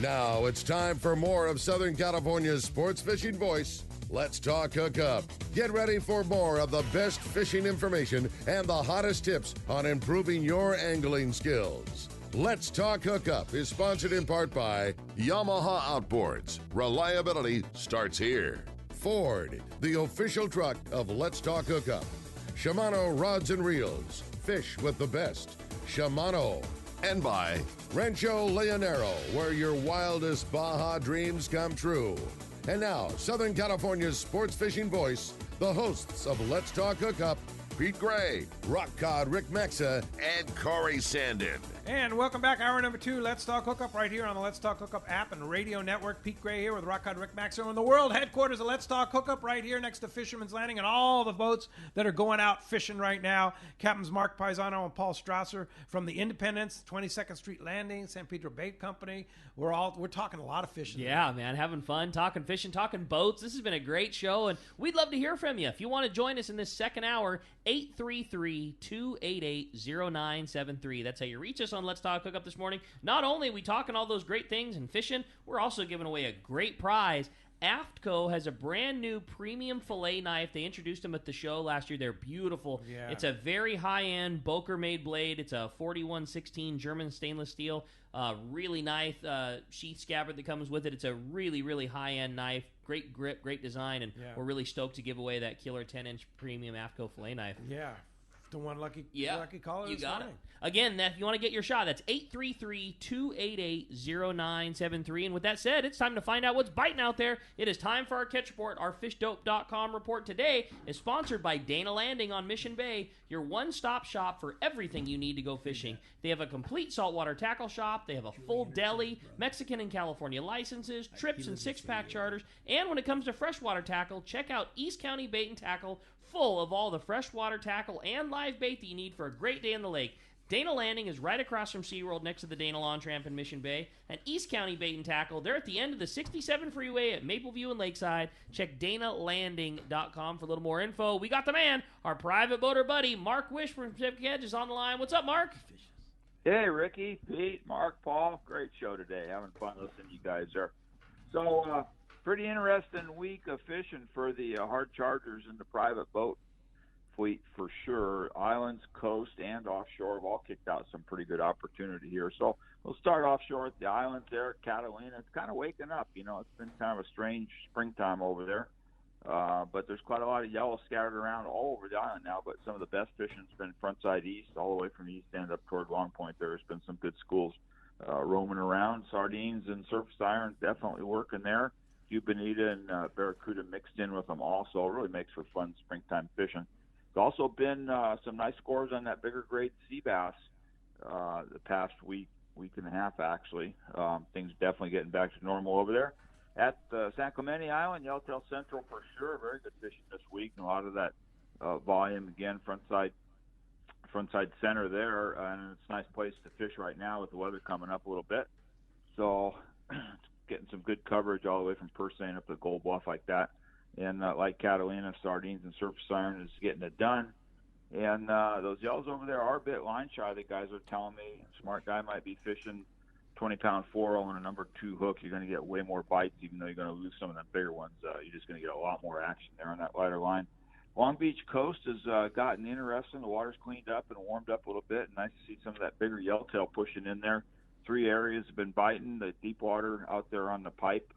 Now it's time for more of Southern California's sports fishing voice. Let's talk Hookup. Get ready for more of the best fishing information and the hottest tips on improving your angling skills. Let's Talk Hookup is sponsored in part by Yamaha Outboards. Reliability starts here. Ford, the official truck of Let's Talk Hookup. Shimano Rods and Reels. Fish with the best. Shimano. And by Rancho Leonero, where your wildest Baja dreams come true. And now, Southern California's sports fishing voice, the hosts of Let's Talk Hookup, Pete Gray, Rock Cod Rick Mexa, and Corey Sandin. And welcome back, hour number 2, Let's Talk Hookup, right here on the Let's Talk Hookup app and radio network. Pete Gray here with Rock Cod Rick Maxo in the world headquarters of Let's Talk Hookup, right here next to Fisherman's Landing and all the boats that are going out fishing right now. Captains Mark Pisano and Paul Strasser from the Independence, 22nd Street Landing, San Pedro Bait Company. We're talking a lot of fishing. Yeah, man, having fun, talking fishing, talking boats. This has been a great show, and we'd love to hear from you. If you want to join us in this second hour, 833-288-0973. That's how you reach us on Let's Talk Hookup this morning. Not only are we talking all those great things and fishing, we're also giving away a great prize. Aapko has a brand new premium fillet knife. They introduced them at the show last year. They're beautiful. Yeah. It's a very high-end Boker-made blade. It's a 4116 German stainless steel. Really nice sheath scabbard that comes with it. It's a really, really high-end knife. Great grip, great design, and we're really stoked to give away that killer 10-inch premium Aapko fillet knife. Yeah. The one lucky caller. You got it. Again, if you want to get your shot, that's 833-288-0973. And with that said, it's time to find out what's biting out there. It is time for our catch report. Our fishdope.com report today is sponsored by Dana Landing on Mission Bay, your one-stop shop for everything you need to go fishing. They have a complete saltwater tackle shop. They have a full deli, Mexican and California licenses, trips and six-pack charters. And when it comes to freshwater tackle, check out East County Bait and Tackle, full of all the freshwater tackle and live bait that you need for a great day in the lake. Dana Landing is right across from SeaWorld next to the Dana Lawn Tramp in Mission Bay. And East County Bait and Tackle, they're at the end of the 67 freeway at Mapleview and Lakeside. Check danalanding.com for a little more info. We got the man, our private boater buddy, Mark Wish from Pacific Edge is on the line. What's up, Mark? Hey, Ricky, Pete, Mark, Paul. Great show today. Having fun listening to you guys there. So, pretty interesting week of fishing for the hard chargers in the private boat fleet for sure. Islands, coast, and offshore have all kicked out some pretty good opportunity here. So we'll start offshore at the islands there at Catalina. It's kind of waking up. You know, it's been kind of a strange springtime over there. But there's quite a lot of yellow scattered around all over the island now. But some of the best fishing's been frontside east, all the way from the east end up toward Long Point. There's been some good schools roaming around. Sardines and surface irons definitely working there. Bonita and Barracuda mixed in with them also. It really makes for fun springtime fishing. There's also been some nice scores on that bigger grade sea bass the past week and a half, actually. Things definitely getting back to normal over there. At San Clemente Island, Yellowtail Central for sure, very good fishing this week. And a lot of that volume, again, frontside center there. And it's a nice place to fish right now with the weather coming up a little bit. So getting some good coverage all the way from Persane up to Gold Bluff like that. And like Catalina, sardines and surface iron is getting it done. And those yellows over there are a bit line shy. The guys are telling me a smart guy might be fishing 20-pound 4-0 on a number 2 hook. You're going to get way more bites, even though you're going to lose some of them bigger ones. You're just going to get a lot more action there on that lighter line. Long Beach coast has gotten interesting. The water's cleaned up and warmed up a little bit. Nice to see some of that bigger yellowtail pushing in there. 3 areas have been biting. The deep water out there on the pipe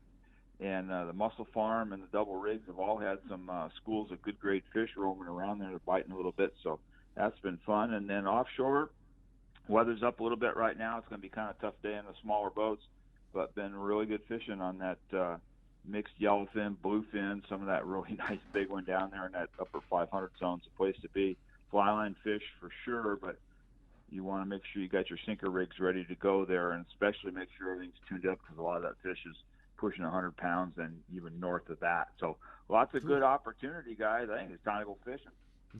and the mussel farm and the double rigs have all had some schools of good grade fish roaming around there. They're biting a little bit, so that's been fun. And then offshore, weather's up a little bit right now. It's going to be kind of a tough day in the smaller boats, but been really good fishing on that mixed yellowfin, bluefin, some of that really nice big one down there in that upper 500 zone. It's a place to be. Flyline fish for sure, but you want to make sure you got your sinker rigs ready to go there, and especially make sure everything's tuned up because a lot of that fish is pushing 100 pounds and even north of that. So lots of good opportunity, guys. I think it's time to go fishing.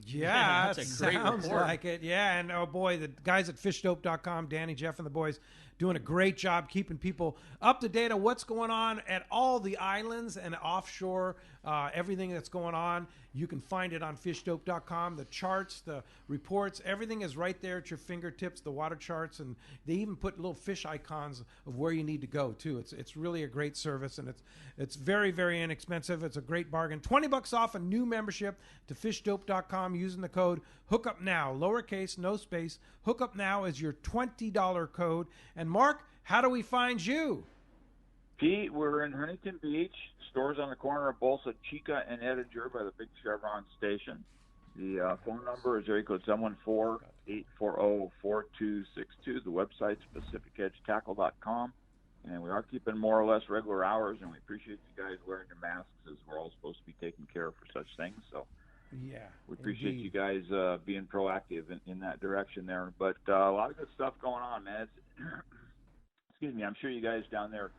Yeah, that's a great sounds report. like it. Yeah, and oh boy, the guys at fishdope.com, Danny, Jeff, and the boys doing a great job keeping people up to date on what's going on at all the islands and offshore, everything that's going on. You can find it on fishdope.com. The charts, the reports, everything is right there at your fingertips, the water charts, and they even put little fish icons of where you need to go, too. It's really a great service, and it's very, very inexpensive. It's a great bargain. $20 off a new membership to fishdope.com using the code HOOKUPNOW, lowercase, no space. HOOKUPNOW is your $20 code. And, Mark, how do we find you? Pete, we're in Huntington Beach. Stores on the corner of Bolsa Chica and Edinger by the big Chevron station. The phone number is area code 714-840-4262. The website's PacificEdgeTackle.com. And we are keeping more or less regular hours, and we appreciate you guys wearing your masks as we're all supposed to be taking care of for such things. So yeah, we appreciate indeed. you guys being proactive in that direction there. But a lot of good stuff going on, man. Excuse me, I'm sure you guys down there,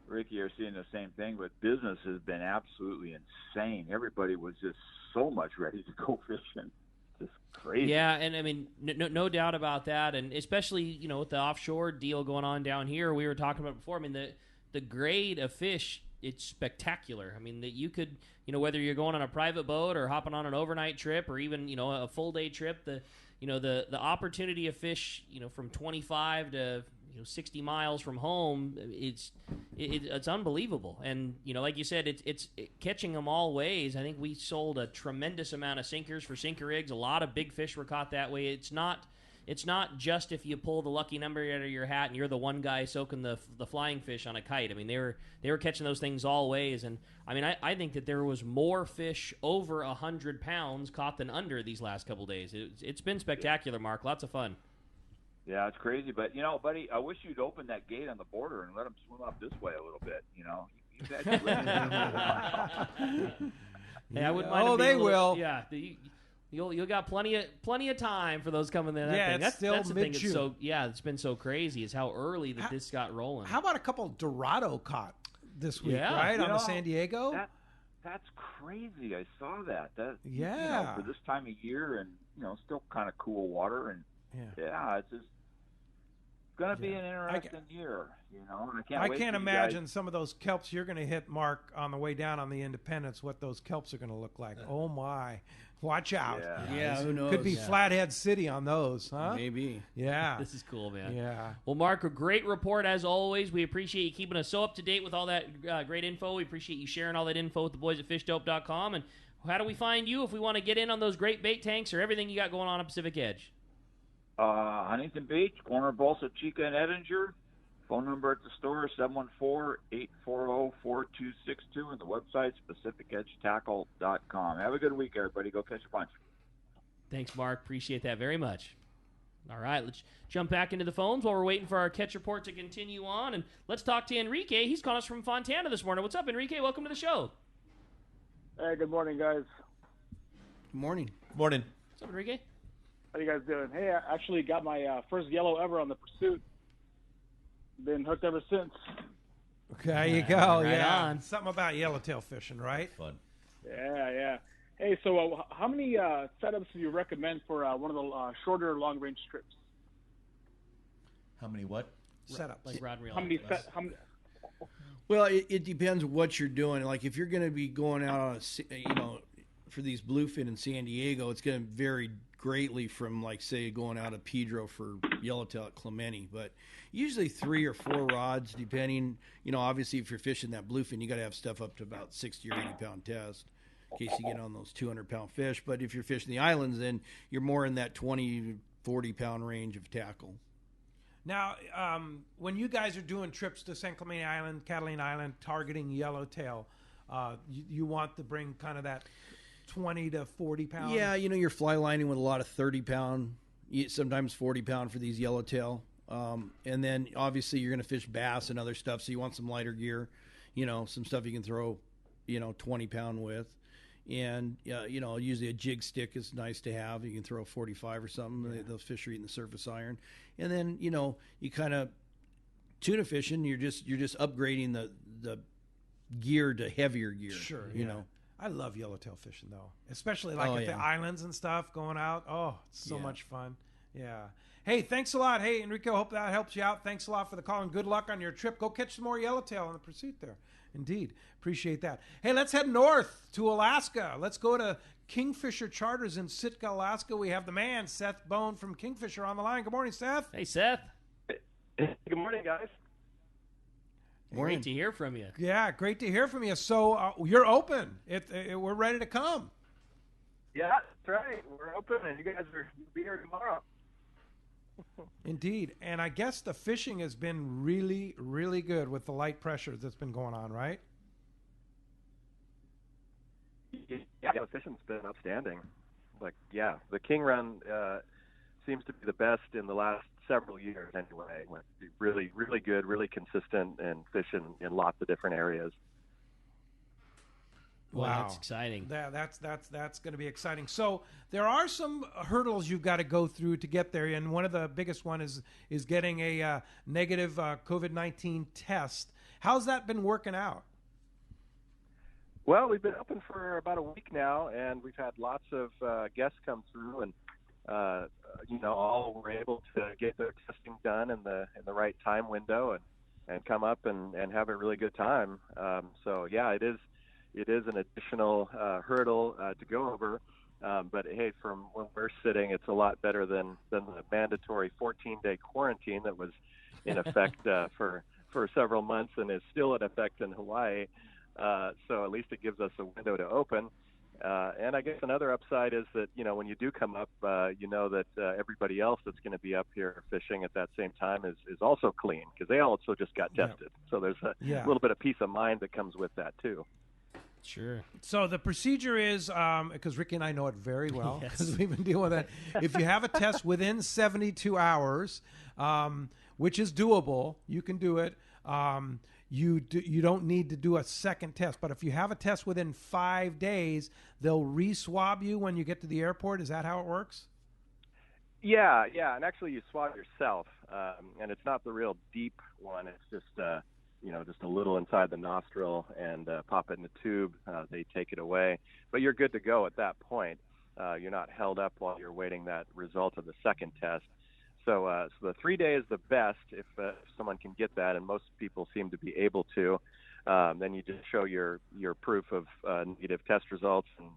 Ricky, are seeing the same thing, but business has been absolutely insane. Everybody was just so much ready to go fishing. Just crazy. Yeah, and I mean, no doubt about that, and especially, with the offshore deal going on down here, we were talking about before. I mean, the grade of fish, it's spectacular. I mean, that you could, whether you're going on a private boat or hopping on an overnight trip or even, a full day trip, the opportunity of fish, from 25 to 60 miles from home, it's unbelievable. And like you said, it's catching them all ways. I think we sold a tremendous amount of sinkers for sinker rigs. A lot of big fish were caught that way. It's not just if you pull the lucky number out of your hat and you're the one guy soaking the flying fish on a kite. I mean, they were catching those things all ways. And I mean, I think that there was more fish over 100 pounds caught than under these last couple days. It's been spectacular, Mark. Lots of fun. Yeah, it's crazy. But, buddy, I wish you'd open that gate on the border and let them swim up this way a little bit, You guys Hey, I wouldn't mind. Oh, they will. Yeah, you'll got plenty of time for those coming in. Yeah, that's still the thing. mid-June. It's been so crazy is how early that this got rolling. How about a couple Dorado caught this week, Yeah. right, on the San Diego? That's crazy. I saw that. Yeah. For this time of year and, still kind of cool water. And, it's just going to be an interesting year, And I can't imagine some of those kelps you're going to hit, Mark, on the way down on the Independence, what those kelps are going to look like. Oh, my. Watch out. Yeah, who knows? Could be Flathead City on those, huh? Maybe. Yeah. This is cool, man. Yeah. Well, Mark, a great report as always. We appreciate you keeping us so up to date with all that great info. We appreciate you sharing all that info with the boys at fishdope.com. And how do we find you if we want to get in on those great bait tanks or everything you got going on at Pacific Edge? Huntington Beach, corner of Bolsa Chica and Edinger. Phone number at the store is 714-840-4262, and the website's PacificEdgeTackle.com. Have a good week, everybody. Go catch a bunch. Thanks, Mark. Appreciate that very much. All right, let's jump back into the phones while we're waiting for our catch report to continue on, and let's talk to Enrique. He's calling us from Fontana this morning. What's up, Enrique? Welcome to the show. Hey, good morning, guys. Good morning. Morning. What's up, Enrique? How you guys doing? Hey, I actually got my first yellow ever on the Pursuit. Been hooked ever since. There you go. Right on. Something about yellowtail fishing, right? Fun. Yeah. Hey, so how many setups do you recommend for one of the shorter long-range trips? How many what? Setups. Like rod and reel. How many? Well, it depends what you're doing. Like if you're going to be going out on for these bluefin in San Diego, it's going to vary greatly from, like, say, going out of Pedro for yellowtail at Clemente. But usually 3 or 4 rods, depending. Obviously, if you're fishing that bluefin, you got to have stuff up to about 60 or 80 pound test in case you get on those 200-pound fish. But if you're fishing the islands, then you're more in that 20, 40-pound range of tackle. Now, when you guys are doing trips to San Clemente Island, Catalina Island, targeting yellowtail, you want to bring kind of that 20 to 40 pounds? Yeah, you're fly lining with a lot of 30-pound, sometimes 40-pound for these yellowtail. And then, obviously, you're going to fish bass and other stuff, so you want some lighter gear, some stuff you can throw, 20-pound with. And, usually a jig stick is nice to have. You can throw a 45 or something. Yeah. Those fish are eating the surface iron. And then, you kind of tuna fishing, you're just upgrading the gear to heavier gear. Sure, you know. I love yellowtail fishing, though, especially at the islands and stuff, going out. Oh, it's so much fun. Yeah. Hey, thanks a lot. Hey, Enrico, hope that helps you out. Thanks a lot for the call, and good luck on your trip. Go catch some more yellowtail in the pursuit there. Indeed. Appreciate that. Hey, let's head north to Alaska. Let's go to Kingfisher Charters in Sitka, Alaska. We have the man, Seth Bone from Kingfisher, on the line. Good morning, Seth. Hey, Seth. Good morning, guys. Great to hear from you. Yeah, great to hear from you. So you're open. We're ready to come. Yeah, that's right. We're open, and you guys will be here tomorrow. Indeed. And I guess the fishing has been really, really good with the light pressure that's been going on, right? Yeah, the fishing's been outstanding. The King Run seems to be the best in the last several years anyway. Really, really good, really consistent, and fishing in lots of different areas. Wow, Wow, that's exciting. That's going to be exciting. So there are some hurdles you've got to go through to get there, and one of the biggest one is getting a negative COVID-19 test. How's that been working out? Well, we've been open for about a week now, and we've had lots of guests come through, and all were able to get their testing done in the right time window and come up and have a really good time. So yeah, it is an additional hurdle to go over. But hey, from when we're sitting, it's a lot better than the mandatory 14-day quarantine that was in effect for several months and is still in effect in Hawaii. So at least it gives us a window to open. And I guess another upside is that, when you do come up, that everybody else that's going to be up here fishing at that same time is also clean because they also just got tested. Yeah. So there's a little bit of peace of mind that comes with that too. Sure. So the procedure is, because Ricky and I know it very well, because Yes. we've been dealing with that. If you have a test within 72 hours, which is doable, you can do it. You don't need to do a second test. But if you have a test within 5 days, they'll re-swab you when you get to the airport. Is that how it works? Yeah. And actually you swab yourself, and it's not the real deep one. It's just just a little inside the nostril and pop it in the tube. They take it away. But you're good to go at that point. You're not held up while you're waiting that result of the second test. So the 3 day is the best if someone can get that, and most people seem to be able to. Then you just show your proof of negative test results and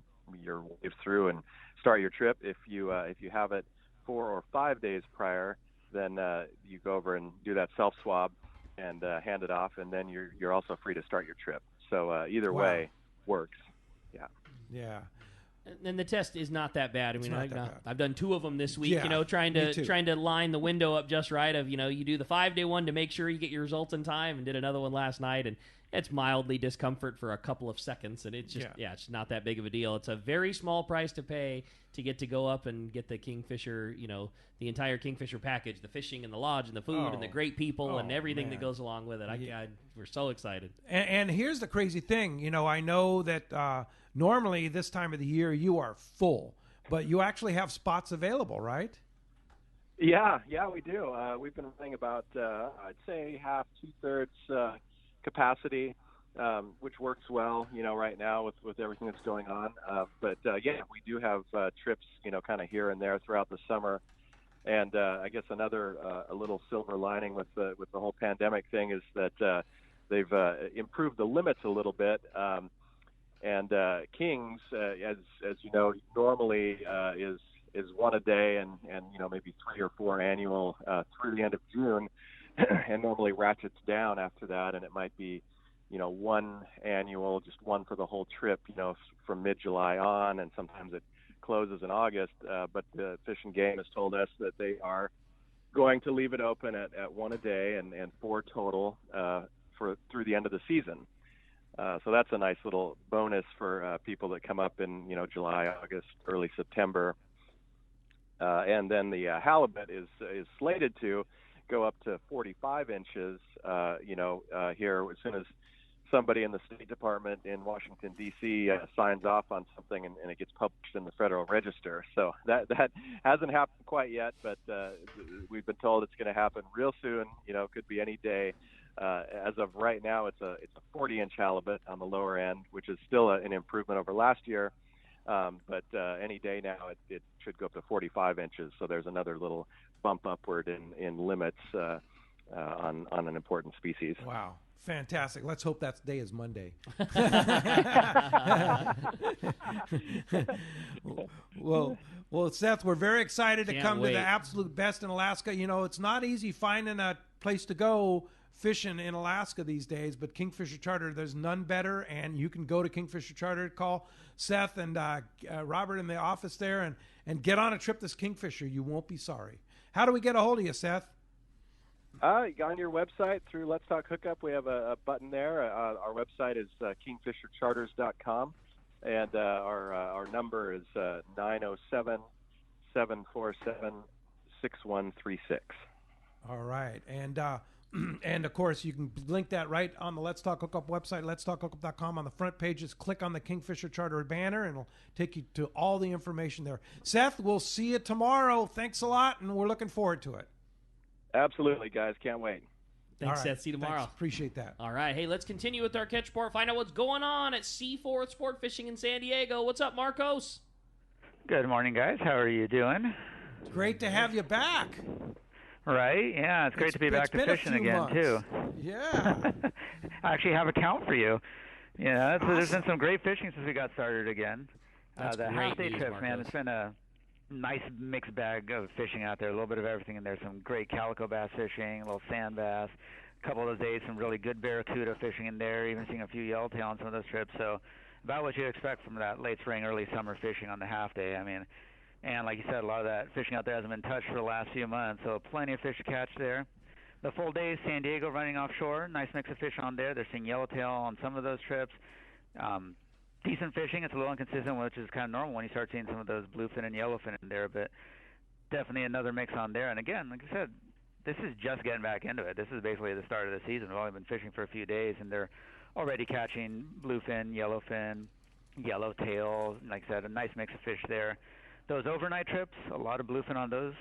your wave through and start your trip. If you have it 4 or 5 days prior, then you go over and do that self swab and hand it off, and then you're also free to start your trip. So either way works. Yeah. Yeah. And the test is not that bad. I mean, I've done 2 of them this week. Yeah, trying to line the window up just right. You do the 5-day one to make sure you get your results in time, and did another one last night, and it's mildly discomfort for a couple of seconds, and it's just it's not that big of a deal. It's a very small price to pay to get to go up and get the Kingfisher, the entire Kingfisher package, the fishing and the lodge and the food and the great people and everything that goes along with it. We're so excited. And here's the crazy thing. I know that normally this time of the year you are full, but you actually have spots available, right? Yeah, we do. We've been running about, I'd say half, 2/3 capacity, which works well, right now with everything that's going on. But we do have trips, kind of here and there throughout the summer. And I guess another a little silver lining with the whole pandemic thing is that they've improved the limits a little bit. And Kings, as you know, normally is 1 a day and maybe 3 or 4 annual through the end of June, and normally ratchets down after that, and it might be 1 annual, just 1 for the whole trip, from mid-July on, and sometimes it closes in August. But the Fish and Game has told us that they are going to leave it open at 1 a day and 4 total through the end of the season. So that's a nice little bonus for people that come up in July, August, early September. And then the halibut is slated to go up to 45 inches, here as soon as somebody in the State Department in Washington, D.C. Signs off on something and it gets published in the Federal Register. So that hasn't happened quite yet, but we've been told it's going to happen real soon. Could be any day. As of right now, it's a 40-inch halibut on the lower end, which is still an improvement over last year. But any day now, it should go up to 45 inches. So there's another little bump upward in limits on an important species. Wow. Fantastic. Let's hope that day is Monday. Well, Seth, we're very excited to come to the absolute best in Alaska. You know, it's not easy finding a place to go fishing in Alaska these days, but Kingfisher Charter, there's none better, and you can go to Kingfisher Charter, call Seth and Robert in the office there, and get on a trip this Kingfisher. You won't be sorry. How do we get a hold of you, Seth? On your website through Let's Talk Hookup, we have a button there. Our website is kingfishercharters.com, and our number is 907-747-6136. All right, and of course you can link that right on the Let's Talk Hookup website, letstalkhookup.com. On the front page, just click on the Kingfisher Charter banner, and it'll take you to all the information there. Seth, we'll see you tomorrow. Thanks a lot, and we're looking forward to it. Absolutely, guys. Can't wait. Thanks, Seth. See you tomorrow. Thanks. Appreciate that. All right. Hey, let's continue with our catch report. Find out what's going on at Cedros Sportfishing in San Diego. What's up, Marcos? Good morning, guys. How are you doing? It's great to have you back. Right? Yeah, it's great to be back to fishing again, months. too. Yeah. I actually have a count for you. Yeah, awesome. There's been some great fishing since we got started again. That's the great half-day news, trip, Marcos. man, it's been a nice mixed bag of fishing out there. A little bit of everything in there. Some great calico bass fishing, a little sand bass. A couple of those days, some really good barracuda fishing in there. Even seeing a few yellowtail on some of those trips. So about what you'd expect from that late spring, early summer fishing on the half day. I mean, and like you said, a lot of that fishing out there hasn't been touched for the last few months. So plenty of fish to catch there. The full day, San Diego running offshore. Nice mix of fish on there. They're seeing yellowtail on some of those trips. Decent fishing. It's a little inconsistent, which is kind of normal when you start seeing some of those bluefin and yellowfin in there, but definitely another mix on there. And again, like I said, this is just getting back into it. This is basically the start of the season. We've only been fishing for a few days, and they're already catching bluefin, yellowfin, yellowtail. Like I said, a nice mix of fish there. Those overnight trips, a lot of bluefin on those.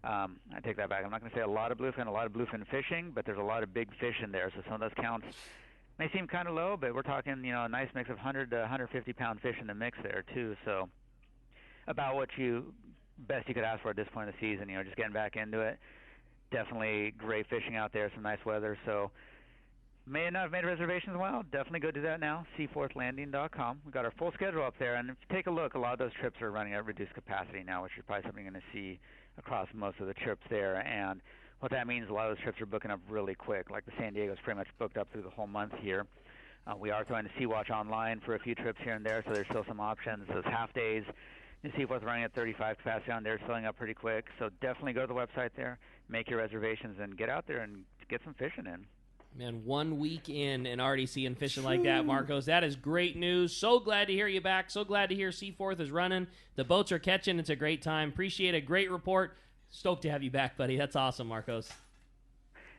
I take that back. I'm not going to say a lot of bluefin fishing, but there's a lot of big fish in there, so some of those counts may seem kind of low, but we're talking, you know, a nice mix of 100 to 150 pound fish in the mix there too. So about what best you could ask for at this point of the season, you know, just getting back into it. Definitely great fishing out there, some nice weather. So may not have made reservations in a while. Definitely go do that now. seaforthlanding.com. We've got our full schedule up there, and if you take a look, a lot of those trips are running at reduced capacity now, which is probably something you're going to see across most of the trips there. And what that means, a lot of those trips are booking up really quick. Like the San Diego's pretty much booked up through the whole month here. We are throwing the Sea Watch online for a few trips here and there, so there's still some options. Those half days, you see what's running at 35 capacity on there, filling up pretty quick. So definitely go to the website there, make your reservations, and get out there and get some fishing in. Man, 1 week in and already seeing fishing like that, Marcos. That is great news. So glad to hear you back. So glad to hear Seaforth is running. The boats are catching. It's a great time. Appreciate a great report. Stoked to have you back, buddy. That's awesome, Marcos.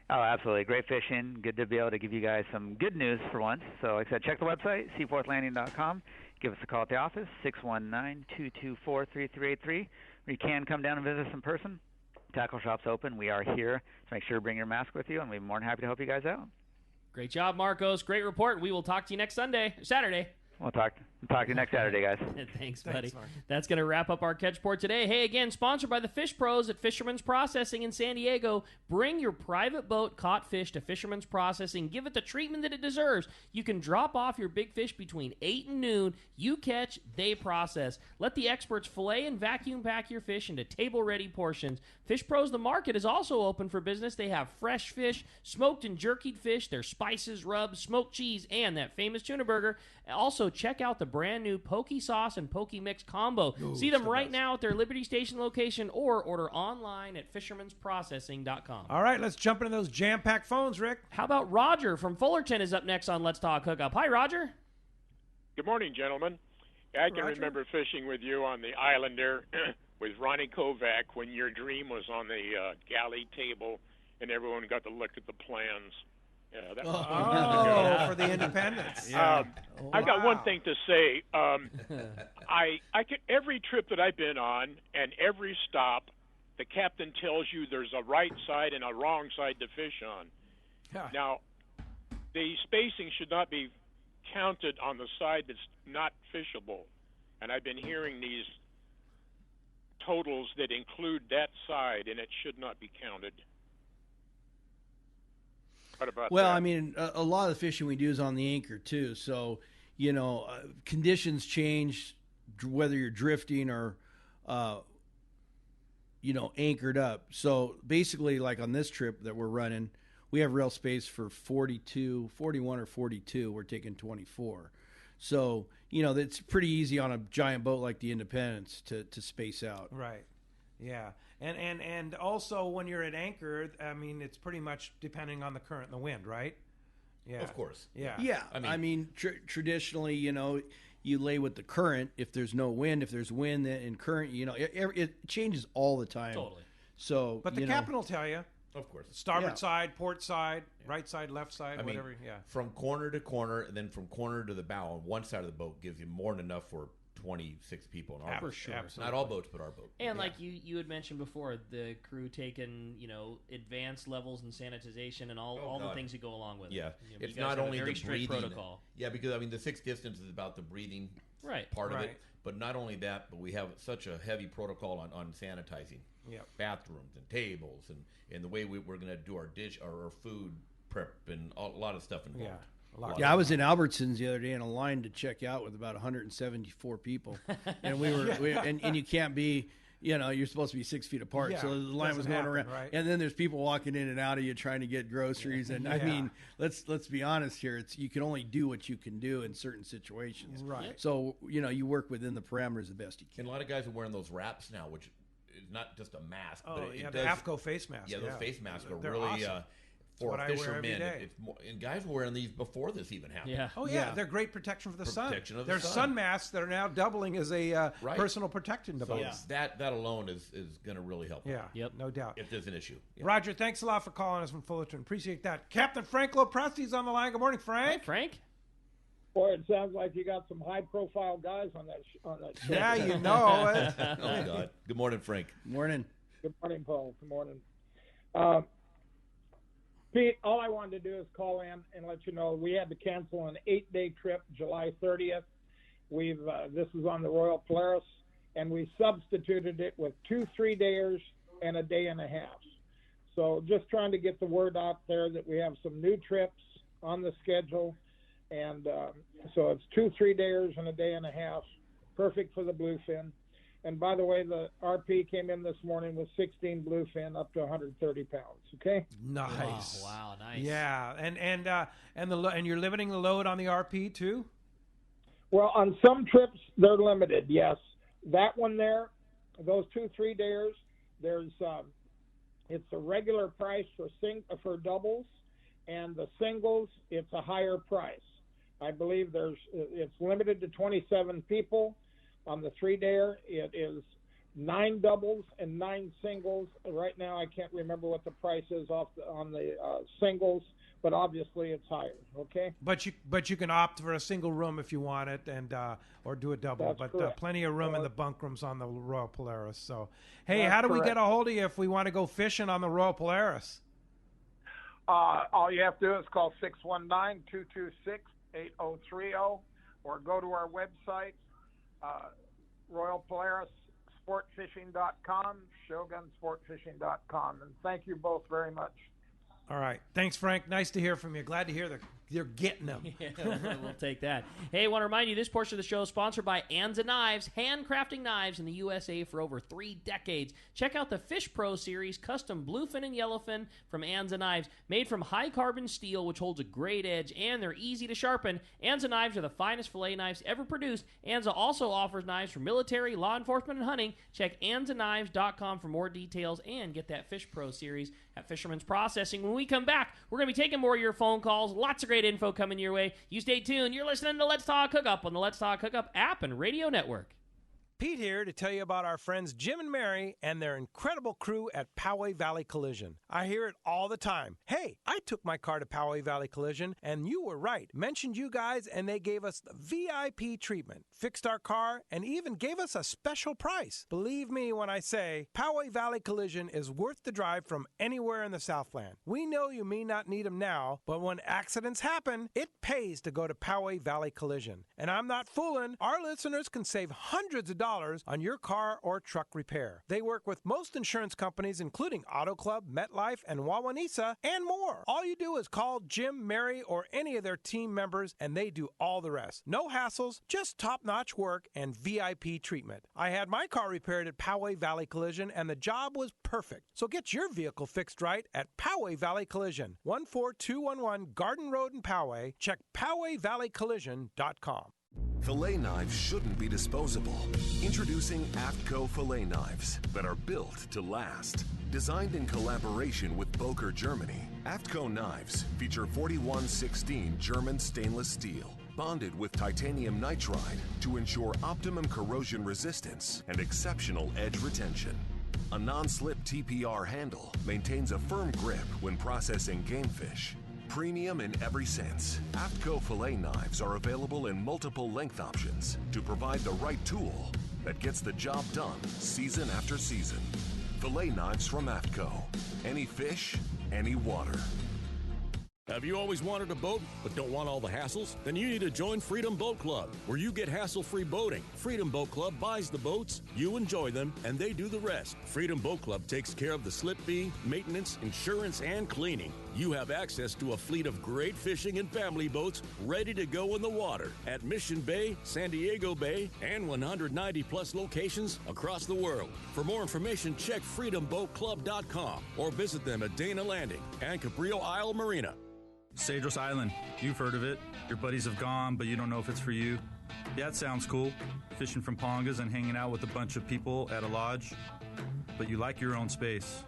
Oh, absolutely. Great fishing. Good to be able to give you guys some good news for once. So like I said, check the website, seaforthlanding.com. Give us a call at the office, 619-224-3383. Or you can come down and visit us in person. Tackle shop's open. We are here. So make sure to bring your mask with you, and we'll be more than happy to help you guys out. Great job, Marcos. Great report. We will talk to you next Saturday. We'll talk to you next Saturday, guys. Thanks, buddy. That's going to wrap up our catch report today. Hey, again, sponsored by the Fish Pros at Fisherman's Processing in San Diego. Bring your private boat caught fish to Fisherman's Processing. Give it the treatment that it deserves. You can drop off your big fish between 8 and noon. You catch, they process. Let the experts fillet and vacuum pack your fish into table-ready portions. Fish Pros, the market, is also open for business. They have fresh fish, smoked and jerkied fish, their spices, rubs, smoked cheese, and that famous tuna burger. Also, check out the brand new Poke Sauce and Poke Mix combo. See them right now at their Liberty Station location or order online at fishermansprocessing.com. All right, let's jump into those jam-packed phones, Rick. How about Roger from Fullerton is up next on Let's Talk Hookup. Hi, Roger. Good morning, gentlemen. I can remember fishing with you on the island there with Ronnie Kovac when your dream was on the galley table and everyone got to look at the plans. Yeah, that was for the independence. I got one thing to say. I could, every trip that I've been on and every stop, the captain tells you there's a right side and a wrong side to fish on. Now, the spacing should not be counted on the side that's not fishable. And I've been hearing these totals that include that side, and it should not be counted. What about well, that? I mean, a lot of the fishing we do is on the anchor too. So, conditions change whether you're drifting or, anchored up. So basically, like on this trip that we're running, we have rail space for 41 or 42. We're taking 24. So, it's pretty easy on a giant boat like the Independence to space out. Right. Yeah. And also when you're at anchor, I mean, it's pretty much depending on the current and the wind, right? Yeah. Of course. Yeah. Yeah. I mean traditionally, you lay with the current. If there's no wind, if there's wind and current, it changes all the time. Totally. So, But the captain will tell you. Of course. Starboard side, port side, right side, left side, whatever. From corner to corner, and then from corner to the bow on one side of the boat gives you more than enough for 26 people in our boat. For sure. Not all boats, but our boat. And like you had mentioned before, the crew taking advanced levels and sanitization and all the things that go along with it. You It's guys not have a only very the strict breathing protocol. Yeah, because the sixth distance is about the breathing part of it. But not only that, but we have such a heavy protocol on sanitizing bathrooms and tables and the way we're going to do our dish or our food prep and a lot of stuff involved. I was in Albertsons the other day in a line to check out with about 174 people, and and you can't be, you're supposed to be 6 feet apart, so the line was going around, and then there's people walking in and out of you trying to get groceries, and I mean, let's be honest here, you can only do what you can do in certain situations, right? So you work within the parameters the best you can. And a lot of guys are wearing those wraps now, which is not just a mask, but it the Aapko face mask. Yeah, those face masks are They're really. awesome. For fishermen, and guys were wearing these before this even happened. Yeah. Oh yeah, they're great protection for the sun. There's sun masks that are now doubling as a personal protection device. So that alone is going to really help. Yeah, no doubt. If there's an issue. Yeah. Roger, thanks a lot for calling us from Fullerton. Appreciate that. Captain Frank Lopresti's on the line. Good morning, Frank. Hi, Frank. Boy, it sounds like you got some high-profile guys on that show. Yeah, you know it. Oh God. Good morning, Frank. Morning. Good morning, Paul. Good morning. Pete, all I wanted to do is call in and let you know we had to cancel an 8-day trip July 30th. This is on the Royal Polaris, and we substituted it with 2 3-dayers and a day and a half. So just trying to get the word out there that we have some new trips on the schedule, and so it's 2 3-dayers and a day and a half, perfect for the bluefin. And by the way, the RP came in this morning with 16 bluefin up to 130 pounds. Okay. Nice. Wow, nice. Yeah, and you're limiting the load on the RP too. Well, on some trips they're limited. Yes, that one there, those 2 3-dayers. There's it's a regular price for doubles, and the singles it's a higher price. I believe it's limited to 27 people. On the 3-dayer, it is 9 doubles and 9 singles. Right now, I can't remember what the price is on the singles, but obviously it's higher. Okay. But you can opt for a single room if you want it, and or do a double. That's but correct. Plenty of room in the bunk rooms on the Royal Polaris. So, hey, That's how do we correct. get a hold of you if we want to go fishing on the Royal Polaris? All you have to do is call 619-226-8030 or go to our website. Royal Polaris Sportfishing.com, ShogunSportfishing.com. And thank you both very much. All right. Thanks, Frank. Nice to hear from you. Glad to hear that you're getting them. Yeah, we'll take that. Hey, I want to remind you, this portion of the show is sponsored by Anza Knives, handcrafting knives in the USA for over 3 decades. Check out the Fish Pro Series, custom bluefin and yellowfin from Anza Knives. Made from high-carbon steel, which holds a great edge, and they're easy to sharpen. Anza Knives are the finest fillet knives ever produced. Anza also offers knives for military, law enforcement, and hunting. Check AnzaKnives.com for more details and get that Fish Pro Series at Fisherman's Processing. When we come back, we're going to be taking more of your phone calls. Lots of great info coming your way. You stay tuned. You're listening to Let's Talk Hookup on the Let's Talk Hookup app and radio network. Pete here to tell you about our friends Jim and Mary and their incredible crew at Poway Valley Collision. I hear it all the time. Hey, I took my car to Poway Valley Collision, and you were right. Mentioned you guys, and they gave us the VIP treatment, fixed our car, and even gave us a special price. Believe me when I say Poway Valley Collision is worth the drive from anywhere in the Southland. We know you may not need them now, but when accidents happen, it pays to go to Poway Valley Collision. And I'm not fooling. Our listeners can save hundreds of dollars on your car or truck repair. They work with most insurance companies, including Auto Club, MetLife, and Wawanesa, and more. All you do is call Jim, Mary, or any of their team members, and they do all the rest. No hassles, just top-notch work and VIP treatment. I had my car repaired at Poway Valley Collision, and the job was perfect. So get your vehicle fixed right at Poway Valley Collision, 14211 Garden Road in Poway. Check PowayValleyCollision.com. Fillet knives shouldn't be disposable. Introducing Aapko fillet knives that are built to last. Designed in collaboration with Boker, Germany, Aapko knives feature 4116 German stainless steel, bonded with titanium nitride to ensure optimum corrosion resistance and exceptional edge retention. A non-slip TPR handle maintains a firm grip when processing game fish. Premium in every sense, Aapko fillet knives are available in multiple length options to provide the right tool that gets the job done season after season. Fillet knives from Aapko. Any fish, any water. Have you always wanted a boat but don't want all the hassles? Then you need to join Freedom Boat Club, where you get hassle-free boating. Freedom Boat Club buys the boats, you enjoy them, and they do the rest. Freedom Boat Club takes care of the slip fee, maintenance, insurance, and cleaning. You have access to a fleet of great fishing and family boats ready to go in the water at Mission Bay, San Diego Bay, and 190-plus locations across the world. For more information, check freedomboatclub.com or visit them at Dana Landing and Cabrillo Isle Marina. Cedros Island. You've heard of it. Your buddies have gone, but you don't know if it's for you. Yeah, it sounds cool. Fishing from pongas and hanging out with a bunch of people at a lodge. But you like your own space.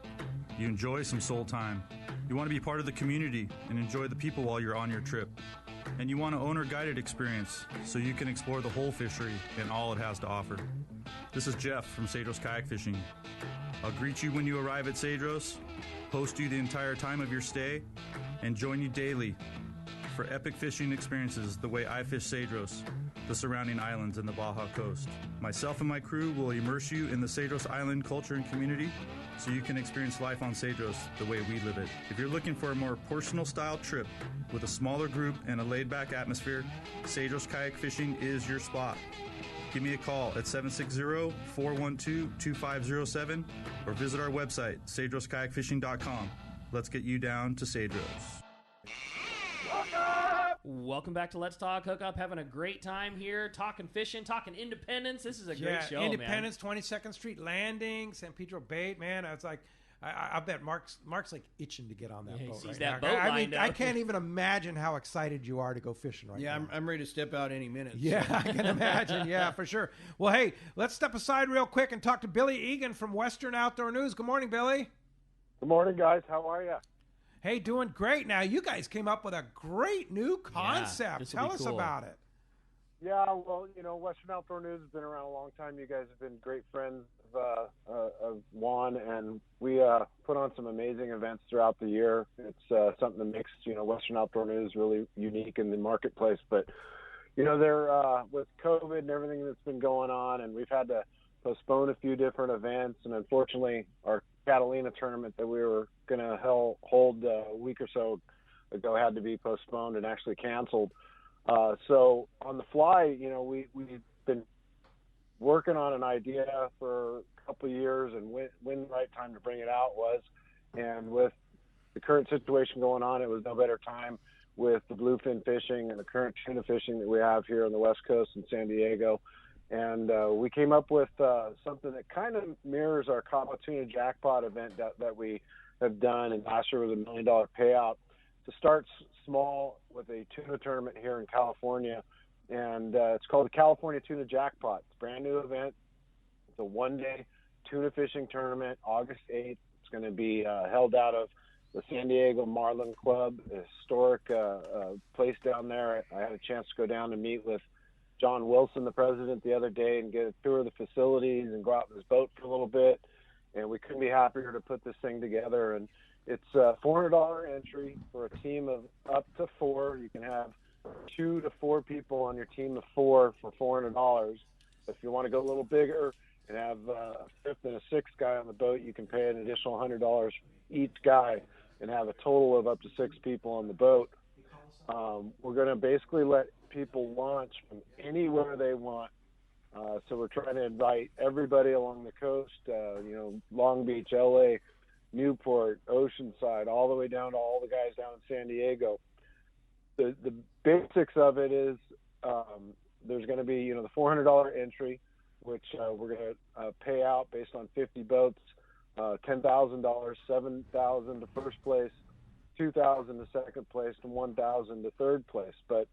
You enjoy some soul time. You want to be part of the community and enjoy the people while you're on your trip. And you want an owner-guided experience so you can explore the whole fishery and all it has to offer. This is Jeff from Cedros Kayak Fishing. I'll greet you when you arrive at Cedros, host you the entire time of your stay, and join you daily for epic fishing experiences the way I fish Cedros, the surrounding islands, and the Baja Coast. Myself and my crew will immerse you in the Cedros Island culture and community so you can experience life on Cedros the way we live it. If you're looking for a more personal-style trip with a smaller group and a laid-back atmosphere, Cedros Kayak Fishing is your spot. Give me a call at 760-412-2507 or visit our website, cedroskayakfishing.com. Let's get you down to Cedros. Welcome back to Let's Talk Hookup. Having a great time here, talking fishing, talking Independence. This is a great show, Independence, man. 22nd Street Landing, San Pedro Bay. Man, I was like, I bet Mark's like itching to get on that boat. He sees right that now. boat I lined mean, up. I can't even imagine how excited you are to go fishing right now. Yeah, I'm ready to step out any minute. Yeah, so. I can imagine. Yeah, for sure. Well, hey, let's step aside real quick and talk to Billy Egan from Western Outdoor News. Good morning, Billy. Good morning, guys. How are you? Hey, doing great. Now, you guys came up with a great new concept. Tell us about it. Yeah, well, you know, Western Outdoor News has been around a long time. You guys have been great friends of Juan, and we put on some amazing events throughout the year. It's something that makes, you know, Western Outdoor News really unique in the marketplace. But, you know, they're with COVID and everything that's been going on, and we've had to postpone a few different events, and unfortunately our Catalina tournament that we were going to hold a week or so ago had to be postponed and actually canceled. So on the fly, you know, we've been working on an idea for a couple of years, and when the right time to bring it out was. And with the current situation going on, it was no better time with the bluefin fishing and the current tuna fishing that we have here on the West Coast in San Diego. And we came up with something that kind of mirrors our Cabo Tuna Jackpot event that we have done. And last year was $1 million payout to start small with a tuna tournament here in California. And it's called the California Tuna Jackpot. It's a brand new event. It's a one-day tuna fishing tournament, August 8th. It's going to be held out of the San Diego Marlin Club, a historic place down there. I had a chance to go down and meet with John Wilson, the president, the other day and get a tour of the facilities and go out in his boat for a little bit. And we couldn't be happier to put this thing together. And it's a $400 entry for a team of up to 4. You can have 2 to 4 people on your team of 4 for $400. If you want to go a little bigger and have a 5th and a 6th guy on the boat, you can pay an additional $100 each guy and have a total of up to 6 people on the boat. We're going to basically let people launch from anywhere they want. So we're trying to invite everybody along the coast, Long Beach, LA, Newport, Oceanside, all the way down to all the guys down in San Diego. The basics of it is there's going to be, the $400 entry, which we're going to pay out based on 50 boats, $10,000, $7,000 to first place, $2,000 to second place, and $1,000 to third place. But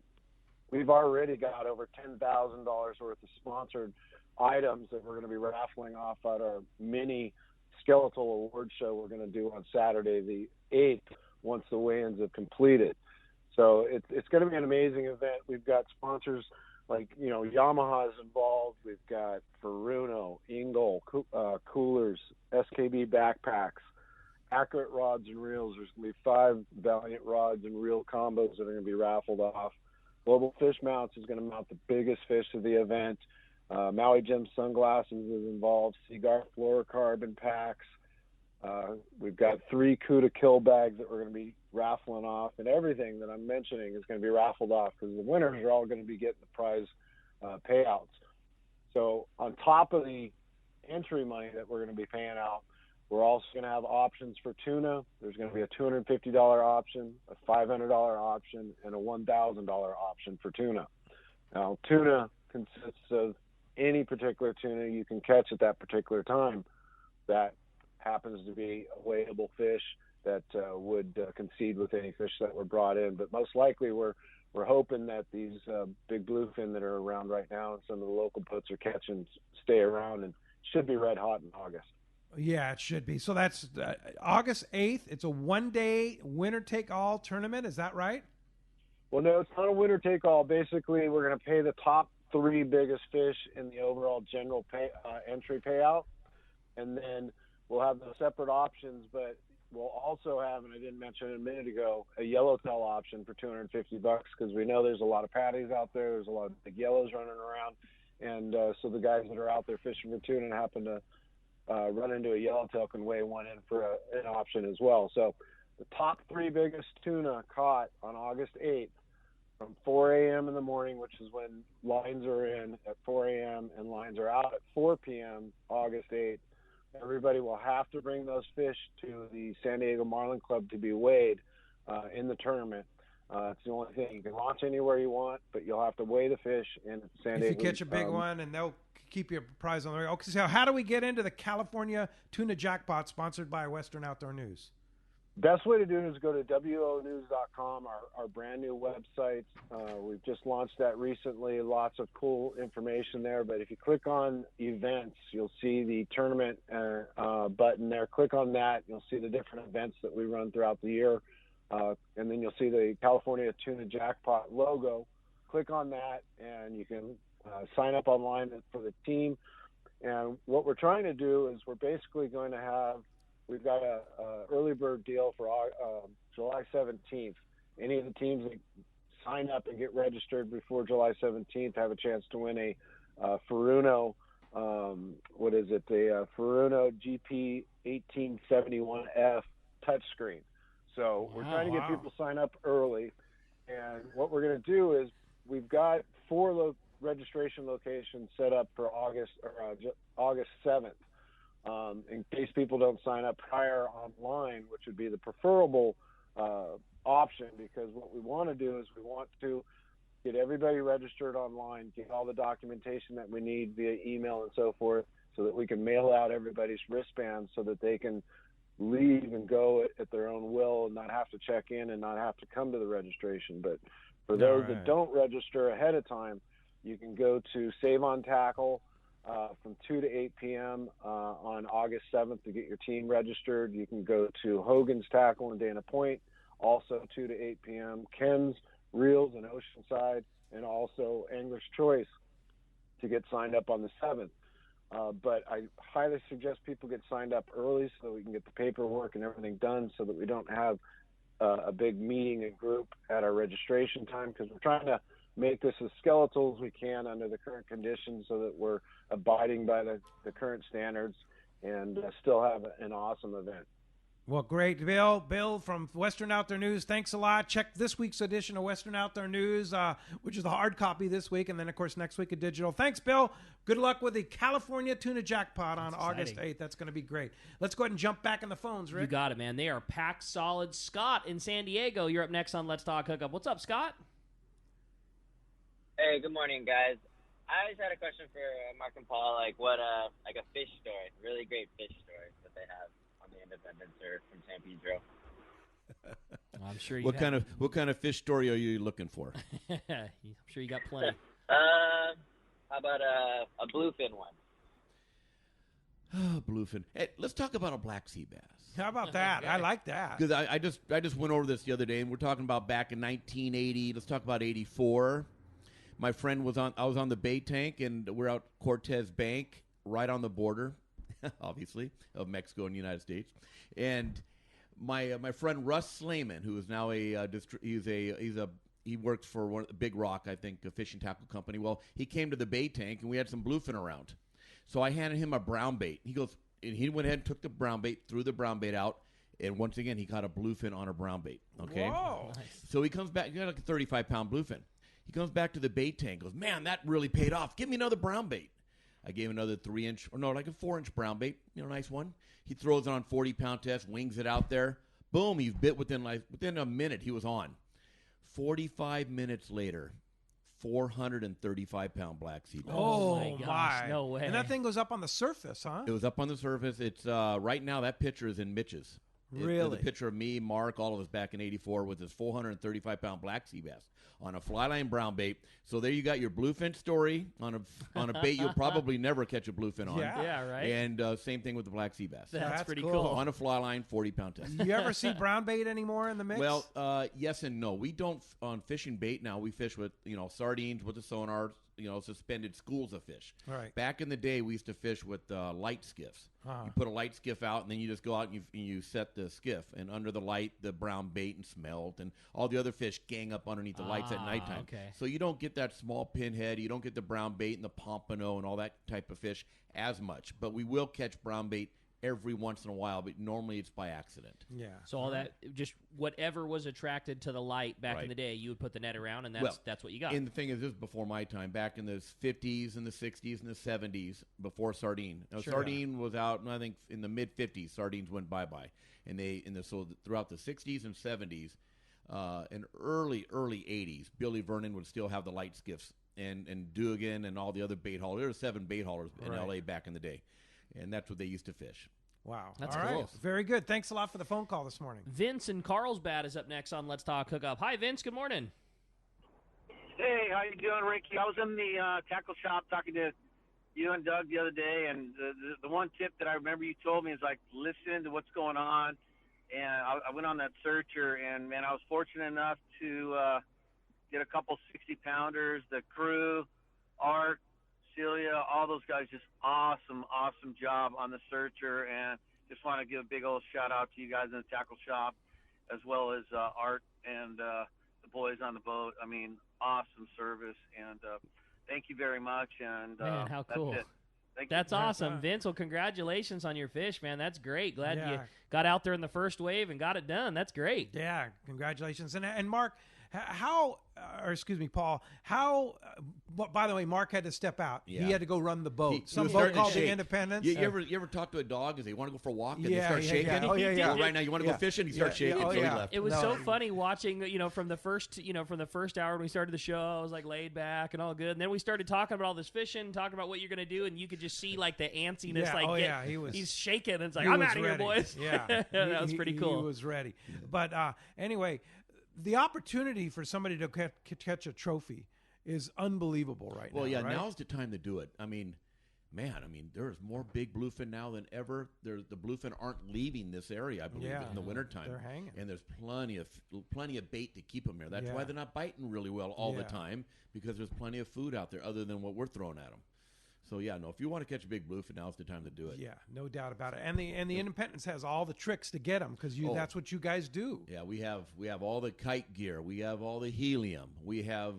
we've already got over $10,000 worth of sponsored items that we're going to be raffling off at our mini skeletal award show we're going to do on Saturday the 8th once the weigh-ins have completed. So it's going to be an amazing event. We've got sponsors like, Yamaha's involved. We've got Furuno, Engel, Coolers, SKB backpacks, Accurate rods and reels. There's going to be 5 Valiant rods and reel combos that are going to be raffled off. Global Fish Mounts is going to mount the biggest fish of the event. Maui Jim Sunglasses is involved. Seaguar fluorocarbon packs. We've got 3 CUDA kill bags that we're going to be raffling off, and everything that I'm mentioning is going to be raffled off because the winners are all going to be getting the prize payouts. So on top of the entry money that we're going to be paying out, we're also going to have options for tuna. There's going to be a $250 option, a $500 option, and a $1,000 option for tuna. Now, tuna consists of any particular tuna you can catch at that particular time that happens to be a weighable fish that would concede with any fish that were brought in. But most likely we're hoping that these big bluefin that are around right now and some of the local boats are catching stay around and should be red hot in August. Yeah, it should be. So that's August 8th. It's a one-day winner-take-all tournament. Is that right? Well, no, it's not a winner-take-all. Basically, we're going to pay the top 3 biggest fish in the overall general entry payout. And then we'll have the separate options, but we'll also have, and I didn't mention it a minute ago, a yellowtail option for $250 because we know there's a lot of patties out there. There's a lot of big yellows running around. And so the guys that are out there fishing for tuna and happen to run into a yellowtail can weigh one in for an option as well. So the top 3 biggest tuna caught on August 8th from 4 a.m. in the morning, which is when lines are in at 4 a.m. and lines are out at 4 p.m. August 8th. Everybody will have to bring those fish to the San Diego Marlin Club to be weighed in the tournament. It's the only thing. You can launch anywhere you want, but you'll have to weigh the fish in San Diego. If you catch a big one, and they'll keep your prize on the way. Okay, so how do we get into the California Tuna Jackpot sponsored by Western Outdoor News? Best way to do it is go to wonews.com, our brand new website. We've just launched that recently. Lots of cool information there. But if you click on events, you'll see the tournament button there. Click on that. You'll see the different events that we run throughout the year. And then you'll see the California Tuna Jackpot logo. Click on that, and you can sign up online for the team. And what we're trying to do is we're basically going to have, we've got a early bird deal for July 17th. Any of the teams that sign up and get registered before July 17th have a chance to win a Furuno, the Furuno GP 1871F touchscreen. So we're trying to get people sign up early. And what we're going to do is we've got 4 registration locations set up for August 7th. In case people don't sign up prior online, which would be the preferable option, because what we want to do is we want to get everybody registered online, get all the documentation that we need via email and so forth, so that we can mail out everybody's wristbands so that they can leave and go at their own will and not have to check in and not have to come to the registration. But for those that don't register ahead of time, you can go to Save on Tackle from 2 to 8 p.m. On August 7th to get your team registered. You can go to Hogan's Tackle in Dana Point, also 2 to 8 p.m. Ken's Reels and Oceanside, and also Angler's Choice to get signed up on the 7th. But I highly suggest people get signed up early so that we can get the paperwork and everything done so that we don't have a big meeting and group at our registration time, because we're trying to make this as skeletal as we can under the current conditions so that we're abiding by the current standards and still have an awesome event. Well, great. Bill from Western Outdoor News, thanks a lot. Check this week's edition of Western Outdoor News, which is the hard copy this week, and then, of course, next week a digital. Thanks, Bill. Good luck with the California Tuna Jackpot on August 8th. That's going to be great. Let's go ahead and jump back in the phones, Rick. You got it, man. They are packed solid. Scott in San Diego, you're up next on Let's Talk Hookup. What's up, Scott? Hey, good morning, guys. I just had a question for Mark and Paul, like a fish story, really great fish story that they have on the Independence or from San Pedro. I'm sure you What kind of fish story are you looking for? I'm sure you got plenty. How about a bluefin one? Oh, bluefin. Hey, let's talk about a black sea bass. How about that? Okay. I like that. Because I just went over this the other day, and we're talking about back in 1980. Let's talk about 84. My friend I was on the bait tank, and we're out Cortez Bank, right on the border, obviously, of Mexico and the United States. And my friend Russ Slayman, who is now he works for Big Rock, I think, a fishing tackle company. Well, he came to the bait tank, and we had some bluefin around. So I handed him a brown bait. He goes, and he went ahead and took the brown bait, threw the brown bait out, and once again, he caught a bluefin on a brown bait. Okay? Whoa. Nice. So he comes back, he got like a 35-pound bluefin. He comes back to the bait tank, goes, man, that really paid off. Give me another brown bait. I gave him another 3-inch, or no, like a 4-inch brown bait, nice one. He throws it on 40-pound test, wings it out there. Boom, he's bit within a minute, he was on. 45 minutes later, 435-pound black sea bass. Oh, my gosh, no way. And that thing goes up on the surface, huh? It was up on the surface. It's right now that picture is in Mitch's. Really? The picture of me, Mark, all of us back in '84 with this 435-pound black sea bass on a fly line brown bait. So there you got your bluefin story on a bait you'll probably never catch a bluefin on. Yeah, right. And same thing with the black sea bass. That's pretty cool. On a fly line, 40-pound test. You ever see brown bait anymore in the mix? Well, yes and no. We don't on fishing bait now. We fish with sardines with the sonar. Suspended schools of fish. Right. Back in the day, we used to fish with light skiffs. Uh-huh. You put a light skiff out, and then you just go out and you set the skiff. And under the light, the brown bait and smelt, and all the other fish gang up underneath the lights at nighttime. Okay. So you don't get that small pinhead. You don't get the brown bait and the pompano and all that type of fish as much. But we will catch brown bait every once in a while, but normally it's by accident. Yeah. So all that, just whatever was attracted to the light back in the day, you would put the net around, and that's what you got. And the thing is, this is before my time. Back in the 50s and the 60s and the 70s, before sardine. Now, sardine was out, and I think in the mid 50s, sardines went bye-bye, so throughout the 60s and 70s, and early 80s, Billy Vernon would still have the light skiffs, and Dugan and all the other bait haulers. There were 7 bait haulers in L.A. back in the day. And that's what they used to fish. Wow. That's all cool. Right. Very good. Thanks a lot for the phone call this morning. Vince in Carlsbad is up next on Let's Talk Hookup. Hi, Vince. Good morning. Hey, how you doing, Ricky? I was in the tackle shop talking to you and Doug the other day, and the one tip that I remember you told me is, like, listen to what's going on. And I went on that searcher, and, man, I was fortunate enough to get a couple 60-pounders, the crew, Art, Celia, all those guys, just awesome job on the searcher, and just want to give a big old shout out to you guys in the tackle shop, as well as Art and the boys on the boat. I mean, awesome service, and thank you very much. And man, how cool! That's it. That's awesome, Vince. Well, congratulations on your fish, man. That's great. Glad you got out there in the first wave and got it done. That's great. Yeah, congratulations. And Mark, Paul, by the way, Mark had to step out. Yeah. He had to go run the boat. Some was boat starting to called the shake. Independence. You ever talk to a dog as they want to go for a walk and they Yeah, start yeah, shaking? yeah. Oh, yeah. Well, right now you want to go fishing, you start shaking, so he left. It was so funny watching, from the first hour when we started the show. I was like laid back and all good, and then we started talking about all this fishing, talking about what you're going to do, and you could just see like the antsiness. He's shaking. And it's like, I'm out of here, boys. Yeah, that was pretty cool. He was ready. But anyway, the opportunity for somebody to catch a trophy is unbelievable right now. Well, yeah, right? now's the time to do it. I mean, man, I mean, there's more big bluefin now than ever. The bluefin aren't leaving this area, I believe, in the wintertime. They're hanging. And there's plenty of bait to keep them there. That's why they're not biting really well all the time, because there's plenty of food out there other than what we're throwing at them. So, yeah, no, if you want to catch a big bluefin, now's the time to do it. Yeah, no doubt about it. And the Independence has all the tricks to get them, because that's what you guys do. Yeah, we have all the kite gear. We have all the helium. We have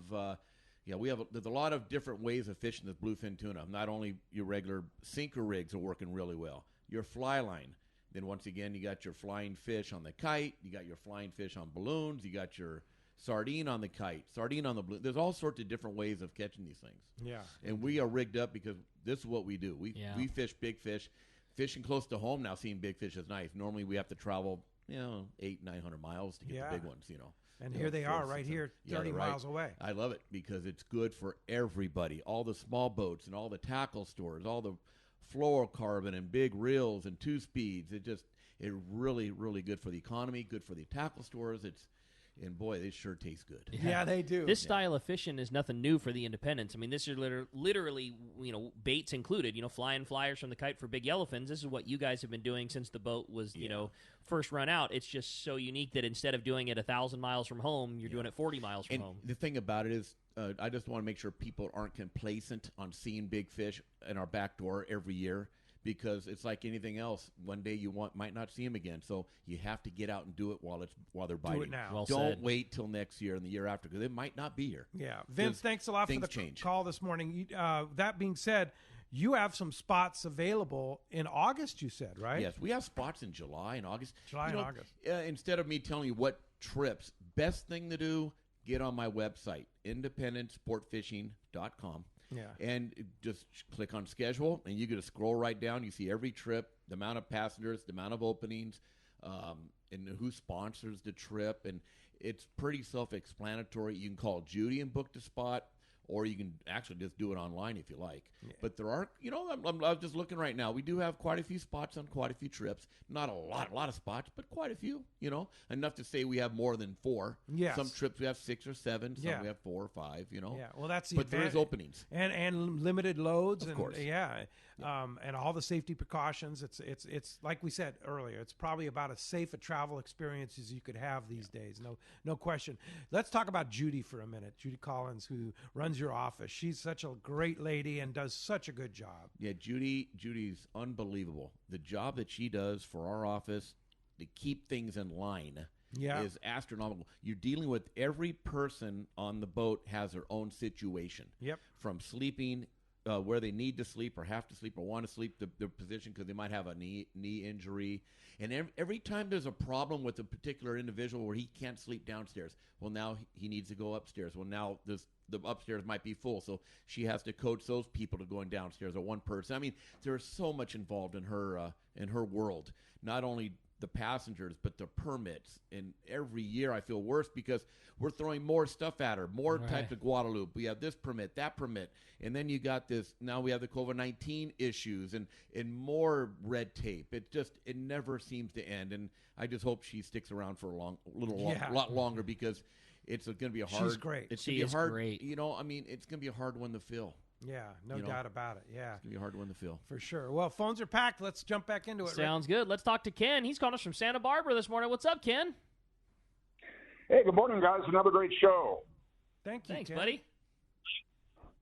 there's a lot of different ways of fishing this bluefin tuna. Not only your regular sinker rigs are working really well, your fly line. Then once again, you got your flying fish on the kite. You got your flying fish on balloons. You got your sardine on the kite, sardine on the balloon. There's all sorts of different ways of catching these things. Yeah. And we are rigged up because this is what we do. We fish big fish. Fishing close to home now, seeing big fish is nice. Normally we have to travel, 800-900 miles to get the big ones, And here they are right here, 30 miles away. I love it because it's good for everybody. All the small boats and all the tackle stores, all the fluorocarbon and big reels and 2-speeds. It's really, really good for the economy, good for the tackle stores. And boy, they sure taste good. Yeah, they do. This style of fishing is nothing new for the Independents. I mean, this is literally, baits included, flying flyers from the kite for big yellowfins. This is what you guys have been doing since the boat was, first run out. It's just so unique that instead of doing it 1,000 miles from home, you're doing it 40 miles from home. The thing about it is, I just want to make sure people aren't complacent on seeing big fish in our back door every year. Because it's like anything else. One day you might not see them again, so you have to get out and do it while they're biting. Do it now. Don't wait till next year and the year after, because it might not be here. Yeah, Vince, thanks a lot for the call this morning. That being said, you have some spots available in August. You said, right? Yes, we have spots in July and August. And August. Instead of me telling you what trips, best thing to do: get on my website, independentsportfishing.com. Yeah. And just click on schedule, and you get to scroll right down. You see every trip, the amount of passengers, the amount of openings, and who sponsors the trip. And it's pretty self-explanatory. You can call Judy and book the spot, or you can actually just do it online if you like. Yeah. But there are, I'm just looking right now. We do have quite a few spots on quite a few trips. Not a lot of spots, but quite a few, enough to say we have more than 4. Yes. Some trips we have 6 or 7. Some we have 4 or 5, Yeah, well, that's the But there is openings. And limited loads. Of course. And all the safety precautions. It's like we said earlier, it's probably about as safe a travel experience as you could have these days. No question. Let's talk about Judy for a minute. Judy Collins, who runs your office. She's such a great lady and does such a good job. Yeah, Judy's unbelievable. The job that she does for our office to keep things in line is astronomical. You're dealing with every person on the boat has their own situation. Yep. From sleeping where they need to sleep or have to sleep or want to sleep, the position because they might have a knee injury. And every time there's a problem with a particular individual where he can't sleep downstairs, well, now he needs to go upstairs. Well, now the upstairs might be full, so she has to coach those people to going downstairs, or one person. I mean, there's so much involved in her world. Not only the passengers, but the permits. And every year I feel worse because we're throwing more stuff at her, more types of Guadalupe. We have this permit, that permit. And then you got this, now we have the COVID-19 issues and more red tape. It never seems to end. And I just hope she sticks around for a lot longer, because it's going to be a hard. She's great. She is great. It's going to be a hard one to fill. Yeah, no doubt about it. Yeah. It's going to be a hard one to fill. For sure. Well, phones are packed. Let's jump back into it. Sounds good. Let's talk to Ken. He's calling us from Santa Barbara this morning. What's up, Ken? Hey, good morning, guys. Another great show. Thank you, Thanks, Ken. buddy.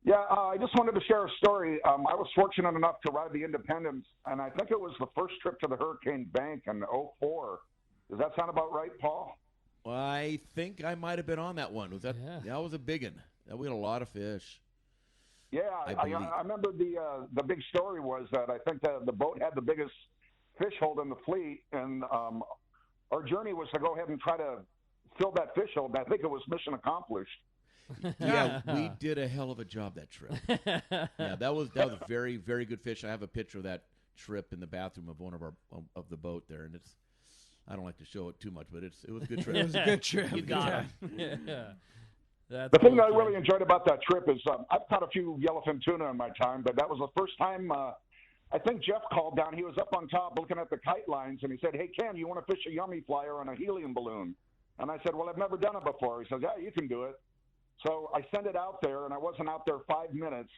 Yeah, I just wanted to share a story. I was fortunate enough to ride the Independence, and I think it was the first trip to the Hurricane Bank in 2004. Does that sound about right, Paul? Well, I think I might have been on that one. That was a big one. We had a lot of fish. Yeah, I remember the big story was that I think the boat had the biggest fish hold in the fleet, and our journey was to go ahead and try to fill that fish hold. I think it was mission accomplished. Yeah, we did a hell of a job that trip. Yeah, that was a very, very good fish. I have a picture of that trip in the bathroom of one of the boat there, and I don't like to show it too much, but it was a good trip. It was a good trip. You got it. The thing that I really enjoyed about that trip is I've caught a few yellowfin tuna in my time, but that was the first time I think Jeff called down. He was up on top looking at the kite lines, and he said, "Hey, Ken, you want to fish a yummy flyer on a helium balloon?" And I said, "Well, I've never done it before." He says, "Yeah, you can do it." So I sent it out there, and I wasn't out there 5 minutes,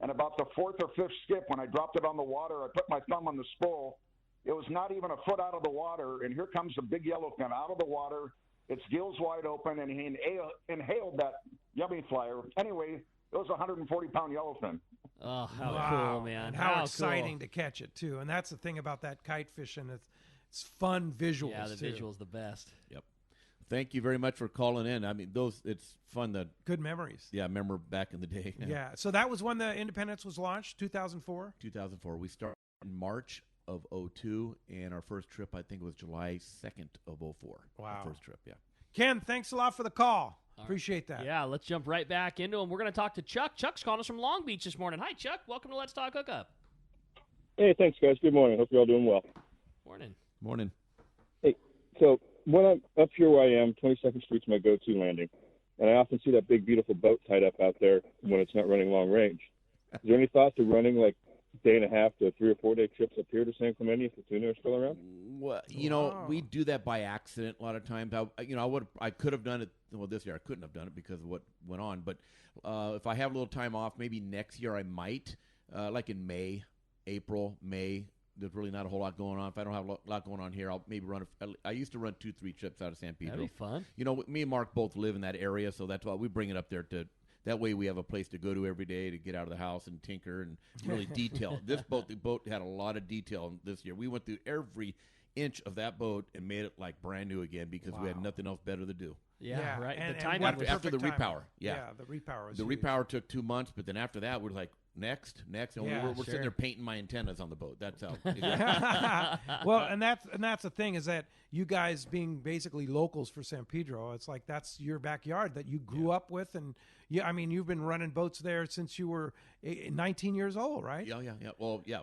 And about the fourth or fifth skip, when I dropped it on the water, I put my thumb on the spool. It was not even a foot out of the water, and here comes a big yellowfin out of the water. Its gills wide open, and he inhaled that yummy flyer. Anyway, it was a 140-pound yellowfin. Oh, how cool, man. And how How exciting cool. to catch it, too. And that's the thing about that kite fishing. It's fun visuals, Yeah, the too. visuals the best. Yep. Thank you very much for calling in. I mean, it's fun to... Good memories. Yeah, remember back in the day. Yeah. So that was when the Independence was launched, 2004? 2004. We started in March of 2002, and our first trip, I think, was July 2nd of 2004. Wow. Our first trip, yeah. Ken, thanks a lot for the call. Appreciate that. Yeah, let's jump right back into them. We're going to talk to Chuck. Chuck's calling us from Long Beach this morning. Hi, Chuck. Welcome to Let's Talk Hookup. Hey, thanks, guys. Good morning. Hope you're all doing well. Morning. Morning. Hey, so when I'm up here where I am, 22nd Street's my go-to landing, and I often see that big, beautiful boat tied up out there when it's not running long range. Is there any thought to running like day and a half to 3 or 4 day trips up here to San Clemente if the tuna are still around? Well, you know, we do that by accident a lot of times. I could have done it. Well, this year I couldn't have done it because of what went on. But if I have a little time off, maybe next year I might. Like in May, April, May. There's really not a whole lot going on. If I don't have a lot going on here, I'll maybe run. I used to run 2-3 trips out of San Pedro. That'd be fun. You know, me and Mark both live in that area, so that's why we bring it up there to. That way we have a place to go to every day to get out of the house and tinker and really detail. The boat had a lot of detail this year. We went through every inch of that boat and made it like brand new again because we had nothing else better to do. Yeah, right. And, the time after the repower. Yeah, the repower was the huge. repower took 2 months, but then after that we're like next, and we're sitting there painting my antennas on the boat. That's how. Well, and that's the thing is that you guys being basically locals for San Pedro, it's like that's your backyard that you grew up with, and I mean you've been running boats there since you were 19 years old, right? Yeah. Well, yeah.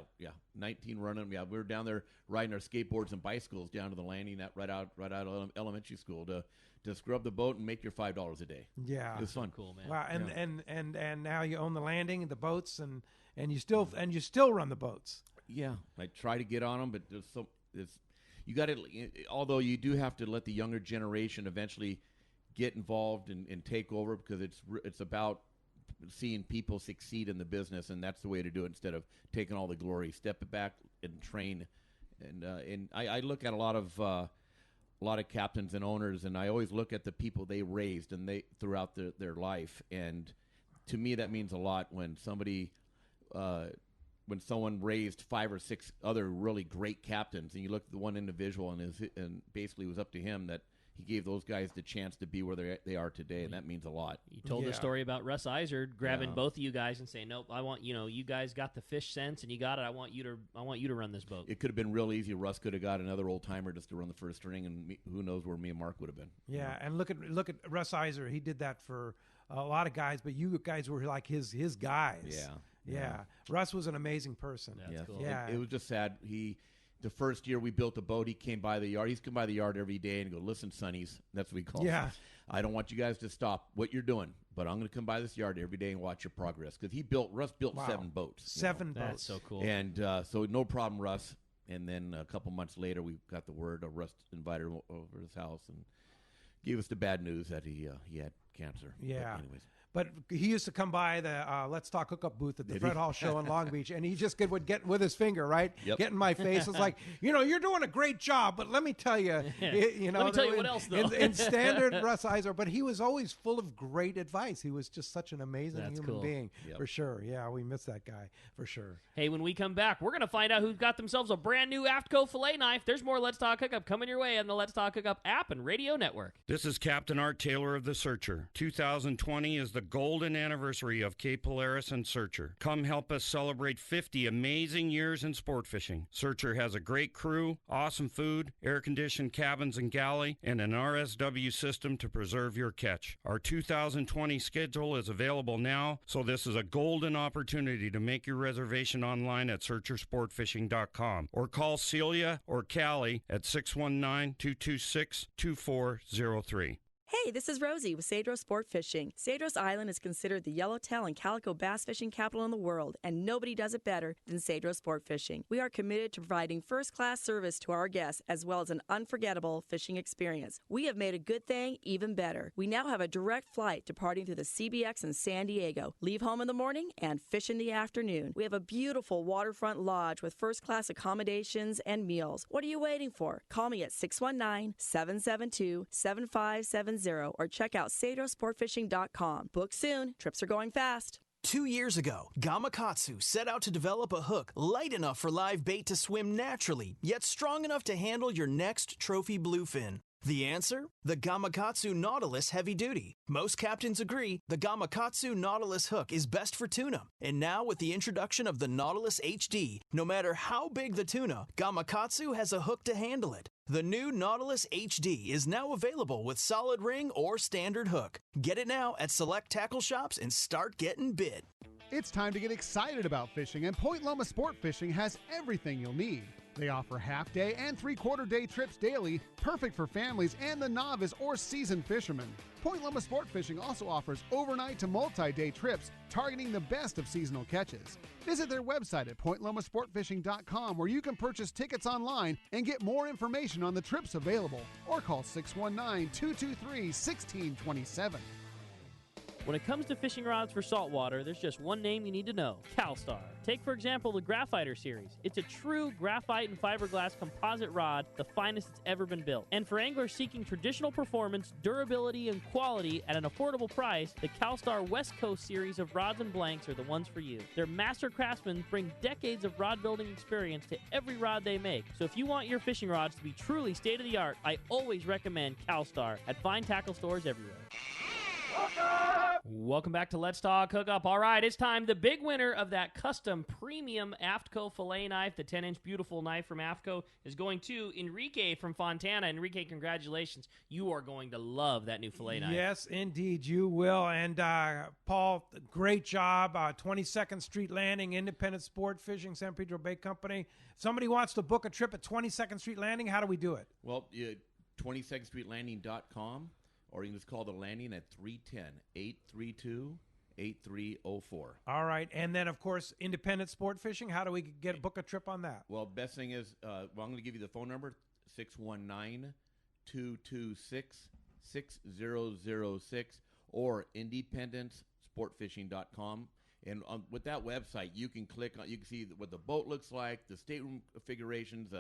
19 running. Yeah, we were down there riding our skateboards and bicycles down to the landing right out of elementary school to scrub the boat and make your $5 a day. Yeah, it was fun. Cool, man. Wow, and now you own the landing, the boats, and you still run the boats. Yeah, I try to get on them, but you got to. Although you do have to let the younger generation eventually get involved and take over because it's about seeing people succeed in the business, and that's the way to do it instead of taking all the glory. Step it back and train, and I look at a lot of captains and owners, and I always look at the people they raised and they throughout their life, and to me that means a lot when somebody. When someone raised 5 or 6 other really great captains, and you look at the one individual, and basically it was up to him that he gave those guys the chance to be where they are today, and that means a lot. You told the story about Russ Iser grabbing both of you guys and saying, "Nope, I want you guys got the fish sense, and you got it. I want you to run this boat." It could have been real easy. Russ could have got another old timer just to run the first string, and who knows where me and Mark would have been. Yeah, and look at Russ Iser. He did that for a lot of guys, but you guys were like his guys. Yeah. Russ was an amazing person. That's cool. Yeah. It was just sad. The first year we built a boat, he came by the yard. He's come by the yard every day and go, "Listen, Sonnies," that's what we call it. "I don't want you guys to stop what you're doing, but I'm going to come by this yard every day and watch your progress." Because Russ built 7 boats. 7 boats. That's so cool. And so no problem, Russ. And then a couple months later, we got the word Russ invited him over his house and gave us the bad news that he had cancer. Yeah. But anyways. But he used to come by the Let's Talk Hookup booth at the Fred Hall show in Long Beach, and he just would get with his finger, right? Yep. Get in my face. It's like, you're doing a great job, but let me tell you, Let me tell you what else, though. In standard Russ Iser, but he was always full of great advice. He was just such an amazing human being, for sure. Yeah, we miss that guy, for sure. Hey, when we come back, we're going to find out who's got themselves a brand new Aapko Fillet knife. There's more Let's Talk Hookup coming your way on the Let's Talk Hookup app and radio network. This is Captain Art Taylor of the Searcher. 2020 is the golden anniversary of Cape Polaris and Searcher. Come help us celebrate 50 amazing years in sport fishing. Searcher has a great crew, awesome food, air-conditioned cabins and galley, and an RSW system to preserve your catch. Our 2020 schedule is available now, so this is a golden opportunity to make your reservation online at searchersportfishing.com or call Celia or Callie at 619-226-2403. Hey, this is Rosie with Cedros Sportfishing. Cedros Island is considered the yellowtail and calico bass fishing capital in the world, and nobody does it better than Cedros Sportfishing. We are committed to providing first-class service to our guests as well as an unforgettable fishing experience. We have made a good thing even better. We now have a direct flight departing to the CBX in San Diego. Leave home in the morning and fish in the afternoon. We have a beautiful waterfront lodge with first-class accommodations and meals. What are you waiting for? Call me at 619-772-7570 or check out cedrosportfishing.com. Book soon. Trips are going fast. 2 years ago, Gamakatsu set out to develop a hook light enough for live bait to swim naturally, yet strong enough to handle your next trophy bluefin. The answer? The Gamakatsu Nautilus Heavy Duty. Most captains agree the Gamakatsu Nautilus hook is best for tuna. And now with the introduction of the Nautilus HD, no matter how big the tuna, Gamakatsu has a hook to handle it. The new Nautilus HD is now available with solid ring or standard hook. Get it now at select tackle shops and start getting bit. It's time to get excited about fishing, and Point Loma Sport Fishing has everything you'll need. They offer half-day and three-quarter-day trips daily, perfect for families and the novice or seasoned fishermen. Point Loma Sport Fishing also offers overnight to multi-day trips, targeting the best of seasonal catches. Visit their website at pointlomasportfishing.com, where you can purchase tickets online and get more information on the trips available, or call 619-223-1627. When it comes to fishing rods for saltwater, there's just one name you need to know: CalStar. Take, for example, the Graphiter series. It's a true graphite and fiberglass composite rod, the finest that's ever been built. And for anglers seeking traditional performance, durability, and quality at an affordable price, the CalStar West Coast series of rods and blanks are the ones for you. Their master craftsmen bring decades of rod building experience to every rod they make. So if you want your fishing rods to be truly state-of-the-art, I always recommend CalStar at fine tackle stores everywhere. Welcome back to Let's Talk Hookup. All right, it's time. The big winner of that custom premium Aapko fillet knife, the 10-inch beautiful knife from Aapko, is going to Enrique from Fontana. Enrique, congratulations. You are going to love that new fillet knife. Yes, indeed, you will. And Paul, great job. 22nd Street Landing, Independent Sport Fishing, San Pedro Bay Company. If somebody wants to book a trip at 22nd Street Landing, how do we do it? Well, 22ndstreetlanding.com. Or you can just call the landing at 310-832-8304. All right. And then, of course, Independent Sport Fishing. How do we book a trip on that? Well, best thing is, I'm going to give you the phone number, 619-226-6006, or independencesportfishing.com. And with that website, you can click on, you can see what the boat looks like, the stateroom configurations,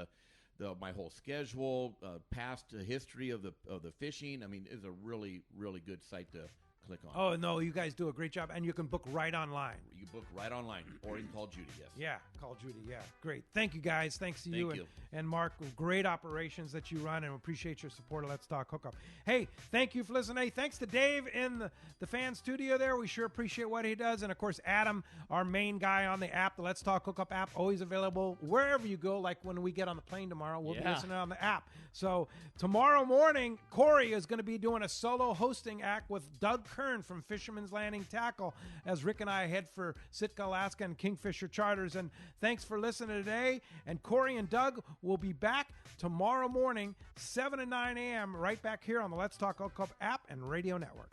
my whole schedule, past history of the fishing. I mean, it's a really, really good site to click on. Oh, no, you guys do a great job, and you can book right online. You book right online, or you can call Judy, yes. Yeah, call Judy, yeah. Great. Thank you, guys. Thanks to you. And Mark, great operations that you run, and appreciate your support of Let's Talk Hookup. Hey, thank you for listening. Hey, thanks to Dave in the fan studio there. We sure appreciate what he does. And, of course, Adam, our main guy on the app, the Let's Talk Hookup app, always available wherever you go. Like when we get on the plane tomorrow, we'll be listening on the app. So tomorrow morning, Corey is going to be doing a solo hosting act with Doug Kern from Fisherman's Landing Tackle as Rick and I head for Sitka, Alaska and Kingfisher Charters. And thanks for listening today. And Corey and Doug will be back tomorrow morning, 7 and 9 a.m. right back here on the Let's Talk Hookup app and radio network.